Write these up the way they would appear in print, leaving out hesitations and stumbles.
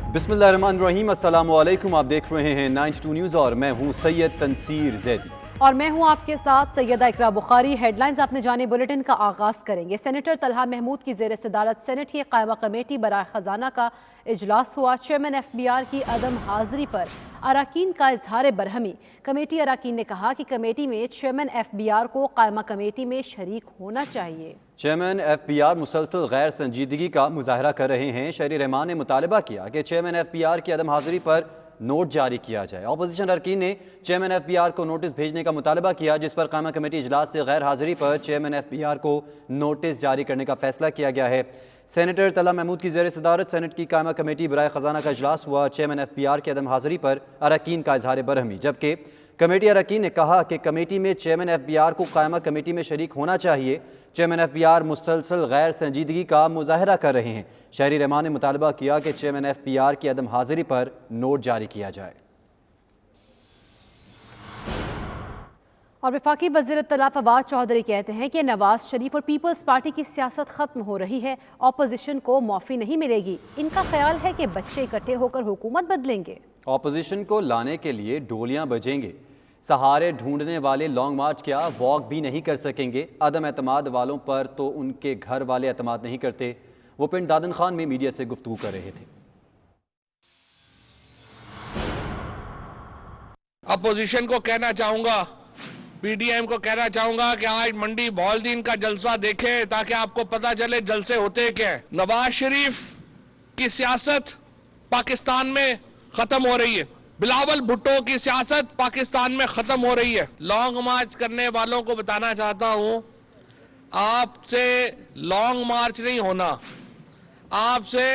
बिस्मिल्लाहिर्रहमानिर्रहीम, अस्सलाम वालेकुम। आप देख रहे हैं 92 न्यूज़ और मैं हूं सैयद तनसीर जैदी और मैं हूं आपके साथ सैयदा इकरा बुखारी। हेडलाइंस आपने जाने बुलेटिन का आगाज़ करेंगे। सेनेटर तलहा महमूद की ज़ेर सदारत सेनेट की कायमा कमेटी बराए ख़जाना का इजलास हुआ। चेयरमैन FBR की अदम हाज़िरी पर अरकान का इजहार बरहमी। कमेटी अरकान ने कहा कि कमेटी में चेयरमैन FBR को कायमा कमेटी में शरीक होना चाहिए। चेयरमैन FBR मुसलसल गैर संजीदगी का मुजाहरा कर रहे हैं। शहरी रहमान ने मुतालबा किया कि चेयरमैन FBR की अदम हाज़िरी पर नोट जारी किया जाए। अपोजिशन अरकान ने चेयरमैन FBR को नोटिस भेजने का मुतालबा किया, जिस पर कायमा कमेटी इजलास से गैर हाज़िरी पर चेयरमैन FBR को नोटिस जारी करने का फैसला किया गया है। सेनेटर तलहा महमूद की ज़ेर सदारत सेनेट की कायमा कमेटी बराए ख़जाना का इजलास हुआ। चेयरमैन FBR की अदम हाज़िरी पर अरकान का इजहार बरहमी, जबकि कमेटी अरकान ने कहा कि कमेटी में चेयरमैन FBR को कायमा कमेटी में शरीक होना चाहिए। चेयरमैन FBR मुसलसल गैर संजीदगी का मुजाहरा कर रहे हैं। शहरी रहमान ने मुतालबा किया कि चेयरमैन FBR की अदम हाज़िरी पर नोट जारी किया जाए। और वफाकी वज़ीर इत्तला फवाद चौधरी कहते हैं कि नवाज शरीफ और पीपल्स पार्टी की सियासत ख़त्म हो रही है, अपोजिशन को माफ़ी नहीं मिलेगी। इनका ख्याल है कि बच्चे इकट्ठे होकर हुकूमत बदलेंगे। अपोजिशन को लाने के लिए डोलियां बजेंगे। सहारे ढूंढने वाले लॉन्ग मार्च क्या वॉक भी नहीं कर सकेंगे। अदम एतमाद वालों पर तो उनके घर वाले एतमाद नहीं करते। वो पिंड दादन खान में मीडिया से गुफ्तगू कर रहे थे। अपोजिशन को कहना चाहूंगा, PDM को कहना चाहूंगा कि आज मंडी बॉलदीन का जलसा देखें ताकि आपको पता चले जलसे होते क्या हैं। नवाज शरीफ की सियासत पाकिस्तान में खत्म हो रही है। बिलावल भुट्टो की सियासत पाकिस्तान में खत्म हो रही है। लॉन्ग मार्च करने वालों को बताना चाहता हूं, आपसे लॉन्ग मार्च नहीं होना, आपसे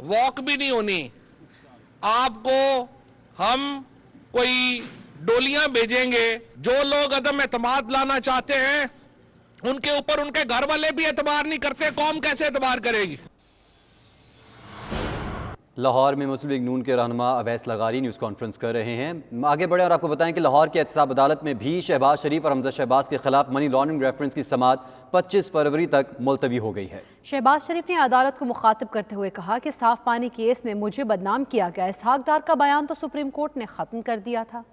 वॉक भी नहीं होनी। आपको हम कोई डोलियां भेजेंगे। जो लोग अदम एतमाद लाना चाहते हैं उनके ऊपर उनके घर वाले भी एतबार नहीं करते, कौम कैसे एतबार करेगी। लाहौर में मुस्लिम लीग नून के रहनुमा अवैस लगारी न्यूज़ कॉन्फ्रेंस कर रहे हैं। आगे बढ़े और आपको बताएं कि लाहौर की एहतसाब अदालत में भी शहबाज शरीफ और हमजा शहबाज के खिलाफ मनी लॉन्ड्रिंग रेफरेंस की समाअत 25 फरवरी तक मुलतवी हो गई है। शहबाज शरीफ ने अदालत को मुखातिब करते हुए कहा कि साफ पानी केस में मुझे बदनाम किया गया। इसहाक डार का बयान तो सुप्रीम कोर्ट ने ख़त्म कर दिया था।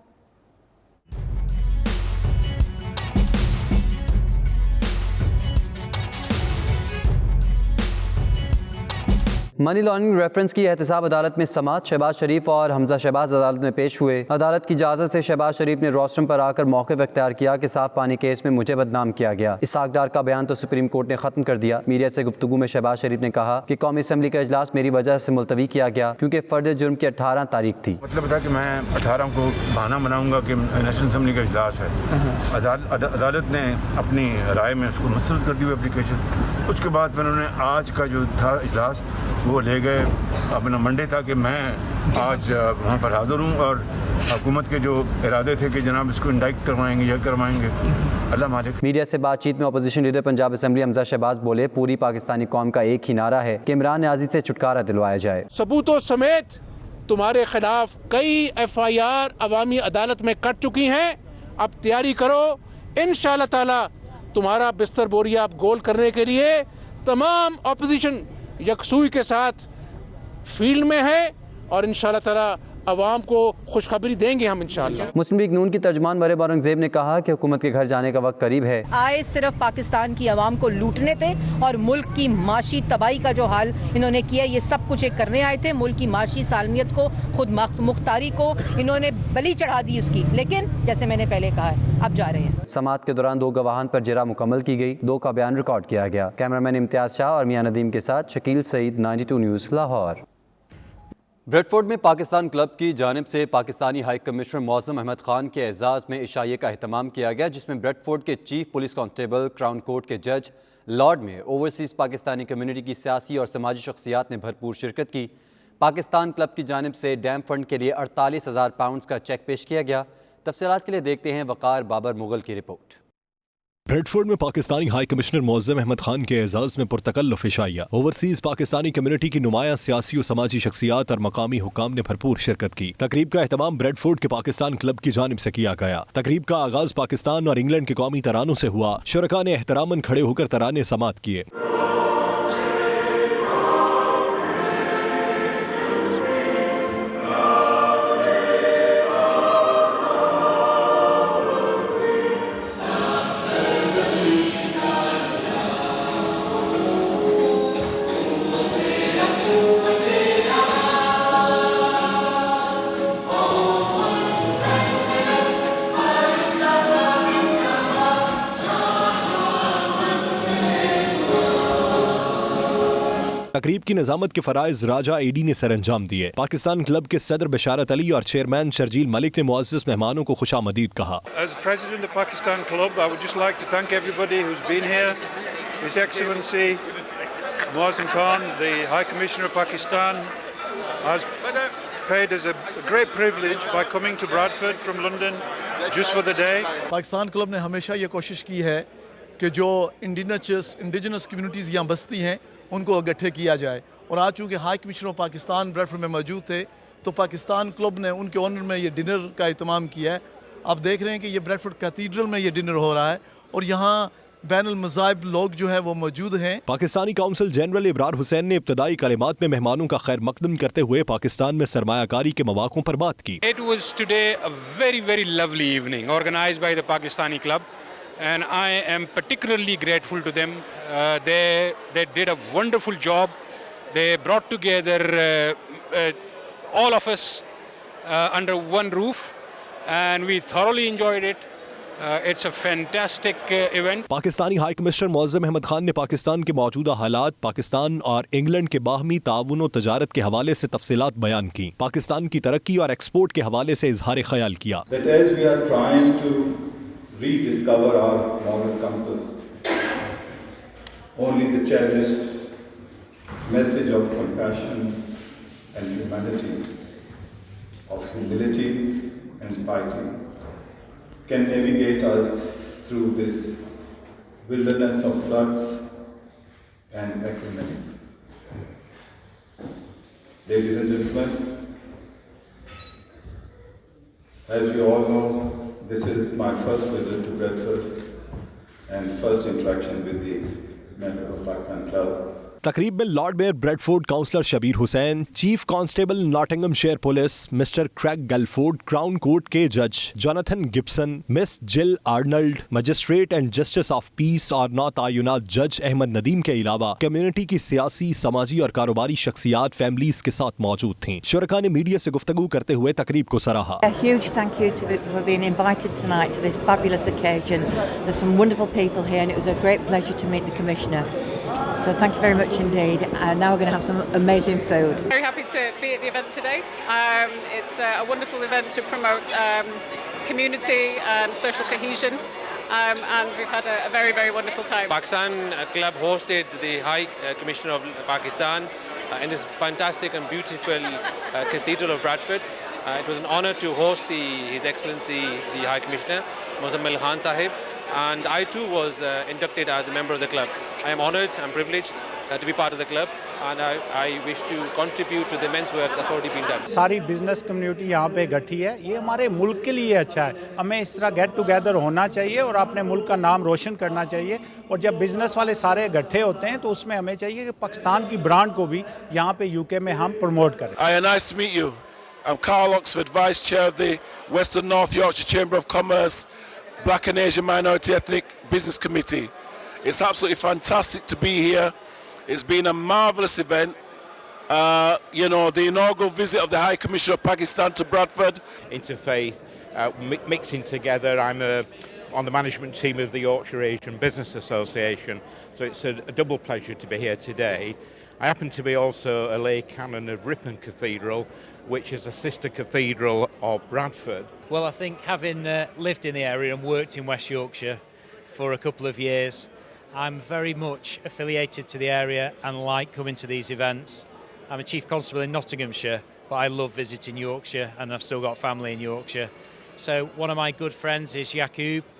मनी लॉन्ड्रिंग रेफरेंस की एहतसाब अदालत में समाअत। शहबाज शरीफ और हमजा शहबाज अदालत में पेश हुए। अदालत की इजाज़त से शहबाज शरीफ ने रोस्ट्रम पर आकर मौक़िफ़ इख्तियार किया कि साफ पानी केस में मुझे बदनाम किया गया। इसहाक डार का बयान तो सुप्रीम कोर्ट ने ख़त्म कर दिया। मीडिया से गुफ्तगू में शहबाज शरीफ ने कहा कि कौमी असम्बली का इजलास मेरी वजह से मुलतवी किया गया क्योंकि फ़र्द जुर्म की 18 तारीख थी। मतलब था कि मैं 18 को बहाना बनाऊंगा कि नेशनल असम्बली का इजलास है। अदालत ने अपनी राय में उसको मुस्तरद कर दी हुई एप्लीकेशन। उसके बाद फिर उन्होंने आज का जो था इजलास वो ले गए अपना मंडे था कि मैं आज वहाँ पर हाजिर हूँ और हुकूमत के जो इरादे थे कि जनाब इसको इंडाइक्ट करवाएंगे या करवाएंगे, अल्लाह मालिक। मीडिया से बातचीत में opposition leader Punjab assembly Hamza Shahbaz बोले, पूरी पाकिस्तानी कौम का एक ही नारा है कि इमरान न्याज़ी से छुटकारा दिलवाया जाए। सबूतों समेत तुम्हारे खिलाफ कई FIR अवामी अदालत में कट चुकी हैं। अब तैयारी करो, इंशाअल्लाह ताला तुम्हारा बिस्तर बोरिया आप गोल करने के लिए तमाम अपोजिशन यकसुई के साथ फील्ड में है और इंशाअल्लाह ताला अवाम को खुशखबरी देंगे हम इंशाअल्लाह। मुस्लिम लीग नून की तर्जमान मरियम औरंगजेब ने कहा कि हुकूमत के घर जाने का वक्त करीब है। आए सिर्फ पाकिस्तान की आवाम को लूटने थे और मुल्क की माशी तबाही का जो हाल इन्होंने किया, ये सब कुछ एक करने आए थे। मुल्क की माशी सालमियत को, खुद मुख्तारी को इन्होंने बलि चढ़ा दी उसकी। लेकिन जैसे मैंने पहले कहा है, अब जा रहे हैं। समाअत के दौरान 2 गवाहान पर जिरा मुकम्मल की गई। 2 का बयान रिकॉर्ड किया गया। कैमरामैन इम्तियाज शाह और मियां नदीम के साथ शकील सईद, 92 न्यूज़ लाहौर। ब्रेडफोर्ड में पाकिस्तान क्लब की जानिब से पाकिस्तानी हाई कमिश्नर मौज़म अहमद खान के एजाज़ में इशाइये का अहतमाम किया गया, जिसमें ब्रेडफोर्ड के chief police constable, crown court के जज, लॉर्ड में ओवरसीज़ पाकिस्तानी कम्युनिटी की सियासी और समाजी शख्सियात ने भरपूर शिरकत की। पाकिस्तान क्लब की जानिब से डैम फंड के लिए 48,000 पाउंड का चेक पेश किया गया। तफसीलात के लिए देखते हैं वक़ार बाबर मुगल की रिपोर्ट। ब्रेडफोर्ड में पाकिस्तानी हाई कमिश्नर मौज़म अहमद खान के एजाज़ में पुरतकल्लुफ़ इशाइया, ओवरसीज़ पाकिस्तानी कम्युनिटी की नुमाया सियासी और समाजी शख्सियात और मकामी हुकाम ने भरपूर शिरकत की। तकरीब का एहतमाम ब्रेडफोर्ड के पाकिस्तान क्लब की जानिब से किया गया। तकरीब का आगाज पाकिस्तान और इंग्लैंड के कौमी तरानों से हुआ। शुरका ने एहतरामन खड़े होकर तराने समात किए। तकरीब की निजामत के फराइज राजा एडी ने सर अंजाम दिए। पाकिस्तान क्लब के सदर बशारत अली और चेयरमैन शर्जील मलिक ने मुअज़्ज़ज़ मेहमानों को खुशामदीद कहा। As President of Pakistan Club, I would just like to thank everybody who's been here. His Excellency Muazzam Khan, the High Commissioner of Pakistan, has paid us a great privilege by coming to Bradford from London just for the day. Pakistan club ने हमेशा ये कोशिश की है कि जो indigenous communities यहाँ बसती हैं उनको इकट्ठे किया जाए, और आज चूँकि high commissioner of Pakistan Bradford में मौजूद थे तो पाकिस्तान क्लब ने उनके ऑनर में ये डिनर का इत्माम किया है। आप देख रहे हैं कि ये ब्रैडफोर्ड कैथीड्रल में ये डिनर हो रहा है और यहाँ बैनुल मज़ाहिब लोग जो है वो मौजूद हैं। पाकिस्तानी काउंसिल जनरल इब्रार हुसैन ने इब्तदाई कलिमात में मेहमानों का खैर मकदम करते हुए पाकिस्तान में सरमायाकारी के मौक़ों पर बात की। It was today a very lovely evening organized by the Pakistani club, and I am particularly grateful to them. They did a wonderful job. They brought together all of us under one roof, and we thoroughly enjoyed it. It's a fantastic event. Pakistani high commissioner Moazzam Ahmad Khan ने पाकिस्तान के मौजूदा हालात, पाकिस्तान और England के बाहमी ताउन और तजारत के हवाले से तफसीलात बयान की। पाकिस्तान की तरक्की और एक्सपोर्ट के हवाले से इजहार ख्याल किया। That as we are trying to rediscover our moral compass, only the cherished message of compassion and humanity, of humility and fighting can navigate us through this wilderness of floods and acrimony. Ladies and gentlemen, as you all know, this is my first visit to Bradford and first interaction with the member of Pakistan Club. तकरीब में lord mayor Bradford councillor Shabir Hussain, chief constable Nottinghamshire police mister Craig Gulford, crown court के जज Jonathan Gibson, miss Jill Arnold, magistrate and justice of peace और नौ तयनात जज अहमद नदीम के अलावा community की सियासी, समाजी और कारोबारी शख्सियात फैमिलीज के साथ मौजूद थीं। शुरका ने मीडिया से गुफ्तगू करते हुए तकरीब को सराहा। A huge thank you for being invited tonight to this fabulous occasion. There's some wonderful people here and it was a great pleasure to meet the Commissioner. So thank you very much indeed. And now we're going to have some amazing food. Very happy to be at the event today. It's a wonderful event to promote community and social cohesion. And we've had a very wonderful time. Pakistan club hosted the High Commissioner of Pakistan in this fantastic and beautiful Cathedral of Bradford. It was an honor to host His Excellency the High Commissioner, Muazzam Khan Sahib, and I too was inducted as a member of the club. I am honored and privileged to be part of the club, and I wish to contribute to the immense work that's already been done. सारी business community यहाँ पे इकट्ठी है, ये हमारे मुल्क के लिए अच्छा है। हमें इस तरह गेट टुगेदर होना चाहिए और अपने मुल्क का नाम रोशन करना चाहिए। और जब बिजनेस वाले सारे इकट्ठे होते हैं तो उसमें हमें चाहिए कि पाकिस्तान की ब्रांड को भी यहाँ पे यूके में हम प्रमोट करें। Nice to meet you. I'm Carl Oxford, Vice Chair of the Western North Yorkshire Chamber of Commerce Black and Asian Minority Ethnic Business Committee. It's absolutely fantastic to be here. It's been a marvellous event. The inaugural visit of the High Commissioner of Pakistan to Bradford. Interfaith, mixing together. I'm on the management team of the Yorkshire Asian Business Association, so it's a double pleasure to be here today. I happen to be also a lay canon of Ripon Cathedral, which is a sister cathedral of Bradford. Well, I think having lived in the area and worked in West Yorkshire for a couple of years, I'm very much affiliated to the area and like coming to these events. I'm a Chief Constable in Nottinghamshire, but I love visiting Yorkshire and I've still got family in Yorkshire. So one of my good friends is Yaqub,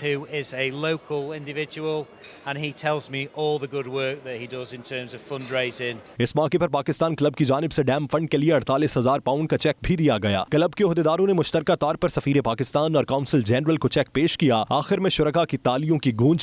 who is a local individual, and he tells me all the good work that he does in terms of fundraising. इस मौके पर Pakistan club की जानिब से dam fund के लिए 48,000 pound का check भी दिया गया। क्लब के ओहदेदारों ने मुश्तरका तौर पर सफीर पाकिस्तान और काउंसिल जनरल को चेक पेश किया। आखिर में शुरका की तालियों की गूंज